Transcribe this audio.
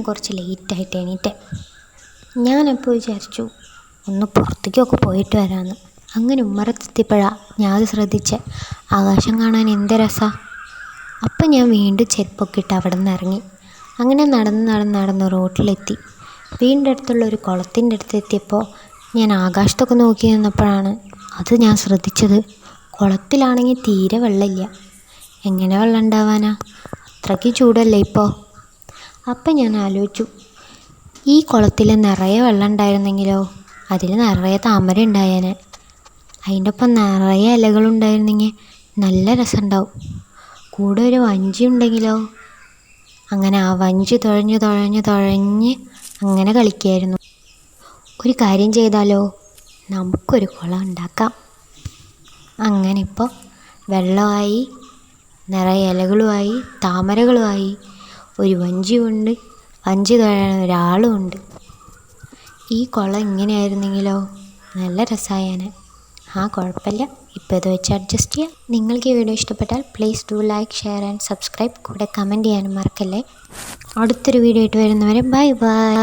കുറച്ച് ലേറ്റായിട്ട് എണീറ്റെ. ഞാനപ്പോൾ വിചാരിച്ചു ഒന്ന് പുറത്തേക്കൊക്കെ പോയിട്ട് വരാമെന്ന്. അങ്ങനെ ഉമ്മറത്തെത്തിയപ്പോഴാണ് ഞാൻ അത് ശ്രദ്ധിച്ചേ. ആകാശം കാണാൻ എന്ത് രസമാണ്. അപ്പം ഞാൻ വീണ്ടും ചെരുപ്പൊക്കെ ഇട്ട് അവിടെ നിന്ന് ഇറങ്ങി. അങ്ങനെ നടന്ന് റോട്ടിലെത്തി. വീടിൻ്റെ അടുത്തുള്ള ഒരു കുളത്തിൻ്റെ അടുത്ത് എത്തിയപ്പോൾ ഞാൻ ആകാശത്തൊക്കെ നോക്കി നിന്നപ്പോഴാണ് അത് ഞാൻ ശ്രദ്ധിച്ചത്. കുളത്തിലാണെങ്കിൽ തീരെ വെള്ളമില്ല. എങ്ങനെ വെള്ളം ഉണ്ടാവാനാ? അത്രയ്ക്ക് ചൂടല്ലേ ഇപ്പോൾ. അപ്പം ഞാൻ ആലോചിച്ചു, ഈ കുളത്തിൽ നിറയെ വെള്ളം ഉണ്ടായിരുന്നെങ്കിലോ, അതിൽ നിറയെ താമര ഉണ്ടായേനെ. അതിൻ്റെ ഒപ്പം നിറയെ ഇലകളുണ്ടായിരുന്നെങ്കിൽ നല്ല രസമുണ്ടാവും. കൂടെ ഒരു വഞ്ചി ഉണ്ടെങ്കിലോ. അങ്ങനെ ആ വഞ്ചി തുഴഞ്ഞ് അങ്ങനെ കളിക്കായിരുന്നു. ഒരു കാര്യം ചെയ്താലോ, നമുക്കൊരു കുളം ഉണ്ടാക്കാം. അങ്ങനെ ഇപ്പോൾ വെള്ളമായി, നിറയെ ഇലകളുമായി, താമരകളുമായി, ഒരു വഞ്ചിയുമുണ്ട്, വഞ്ചി തുഴയാൻ ഒരാളുമുണ്ട്. ഈ കുളം ഇങ്ങനെയായിരുന്നെങ്കിലോ നല്ല രസമായേനെ. കുഴപ്പമില്ല, ഇപ്പോൾ ഇത് വെച്ച് അഡ്ജസ്റ്റ് ചെയ്യാം. നിങ്ങൾക്ക് ഈ വീഡിയോ ഇഷ്ടപ്പെട്ടാൽ please do like, share and subscribe. കൂടെ കമൻറ്റ് ചെയ്യാനും മറക്കല്ലേ. അടുത്തൊരു വീഡിയോ ആയിട്ട് വരുന്നവരെ ബൈ ബൈ.